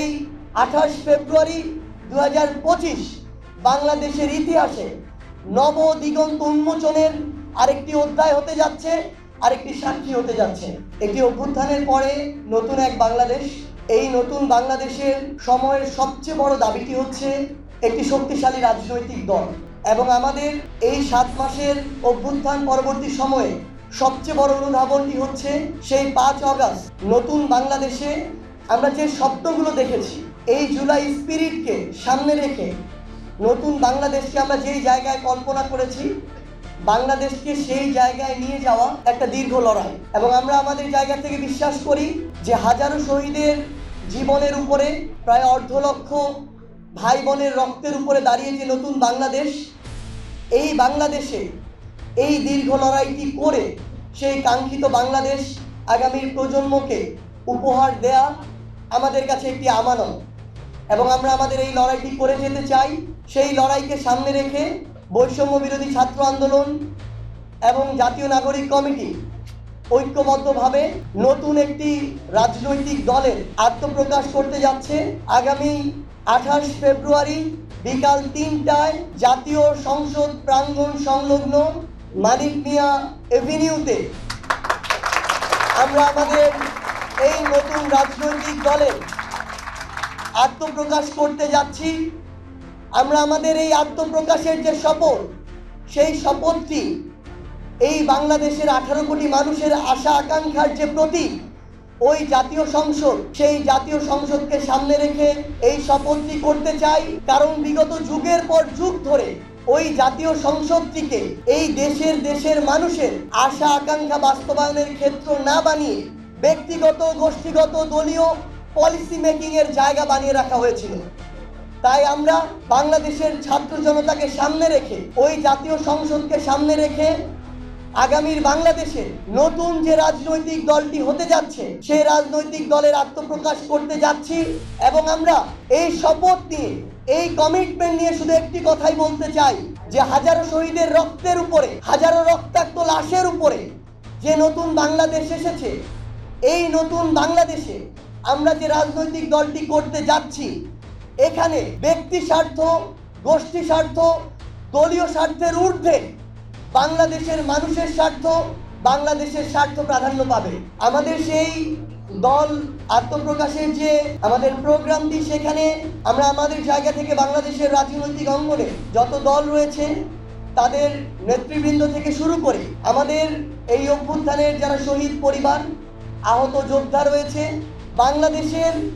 এই 28 ফেব্রুয়ারি 2025 বাংলাদেশের ইতিহাসে নব দিগন্ত উন্মোচনের আরেকটি অধ্যায় হতে যাচ্ছে, আরেকটি সাক্ষী হতে যাচ্ছে। একটি অভ্যুত্থানের পরে নতুন এক বাংলাদেশ। এই নতুন বাংলাদেশের সময়ের সবচেয়ে বড় দাবিটি হচ্ছে একটি শক্তিশালী রাজনৈতিক দল, এবং আমাদের এই 7 মাসের অভ্যুত্থান পরবর্তী সময়ে সবচেয়ে বড় অনুধাবনটি হচ্ছে সেই 5 অগাস্ট নতুন বাংলাদেশে আমরা যে স্বপ্নগুলো দেখেছি, এই জুলাই স্পিরিটকে সামনে রেখে নতুন বাংলাদেশকে আমরা যেই জায়গায় কল্পনা করেছি, বাংলাদেশকে সেই জায়গায় নিয়ে যাওয়া একটা দীর্ঘ লড়াই। এবং আমরা আমাদের জায়গা থেকে বিশ্বাস করি যে হাজারো শহীদের জীবনের উপরে, প্রায় 1.5 লক্ষ ভাই বোনের রক্তের উপরে দাঁড়িয়ে যে নতুন বাংলাদেশ, এই বাংলাদেশে এই দীর্ঘ লড়াইটি করে সেই কাঙ্ক্ষিত বাংলাদেশ আগামীর প্রজন্মকে উপহার দেয়া আমাদের কাছে একটি আমানত। এবং আমরা আমাদের এই লড়াইটি করে যেতে চাই। সেই লড়াইকে সামনে রেখে বৈষম্য বিরোধী ছাত্র আন্দোলন এবং জাতীয় নাগরিক কমিটি ঐক্যবদ্ধভাবে নতুন একটি রাজনৈতিক দলের আত্মপ্রকাশ করতে যাচ্ছে আগামী 28 ফেব্রুয়ারি বিকাল 3টায় জাতীয় সংসদ প্রাঙ্গণ সংলগ্ন মানিক মিয়া এভিনিউতে আমরা আমাদের এই নতুন রাজনৈতিক দলের আত্মপ্রকাশ করতে যাচ্ছি। আমরা আমাদের এই আত্মপ্রকাশের যে শপথ, সেই শপথটি এই বাংলাদেশের 18 কোটি মানুষের আশা আকাঙ্ক্ষার যে প্রতীক, ওই জাতীয় সংসদ, সেই জাতীয় সংসদকে সামনে রেখে এই শপথটি করতে চাই। কারণ বিগত যুগের পর যুগ ধরে ওই জাতীয় সংসদটিকে এই দেশের মানুষের আশা আকাঙ্ক্ষা বাস্তবায়নের ক্ষেত্র না বানিয়ে ব্যক্তিগত, গোষ্ঠীগত, দলীয় পলিসি মেকিং এর জায়গা বানিয়ে রাখা হয়েছিল। তাই আমরা বাংলাদেশের ছাত্র জনতাকে সামনে রেখে, ওই জাতীয় সংসদকে সামনে রেখে আগামীর বাংলাদেশে নতুন যে রাজনৈতিক দলটি হতে যাচ্ছে, সেই রাজনৈতিক দলের আত্মপ্রকাশ করতে যাচ্ছি। এবং আমরা এই শপথ নিয়ে, এই কমিটমেন্ট নিয়ে শুধু একটি কথাই বলতে চাই, যে হাজারো শহীদের রক্তের উপরে, হাজারো রক্তাক্ত লাশের উপরে যে নতুন বাংলাদেশ এসেছে, এই নতুন বাংলাদেশে আমরা যে রাজনৈতিক দলটি করতে যাচ্ছি, এখানে ব্যক্তি স্বার্থ, গোষ্ঠী স্বার্থ, দলীয় স্বার্থের ঊর্ধ্বে বাংলাদেশের মানুষের স্বার্থ, বাংলাদেশের স্বার্থ প্রাধান্য পাবে। আমাদের সেই দল আত্মপ্রকাশের যে আমাদের প্রোগ্রামটি, সেখানে আমরা আমাদের জায়গা থেকে বাংলাদেশের রাজনৈতিক অঙ্গনে যত দল রয়েছে তাদের নেতৃবৃন্দ থেকে শুরু করে আমাদের এই অভ্যুত্থানের যারা শহীদ পরিবার, আহত যোদ্ধা রয়েছে, বাংলাদেশের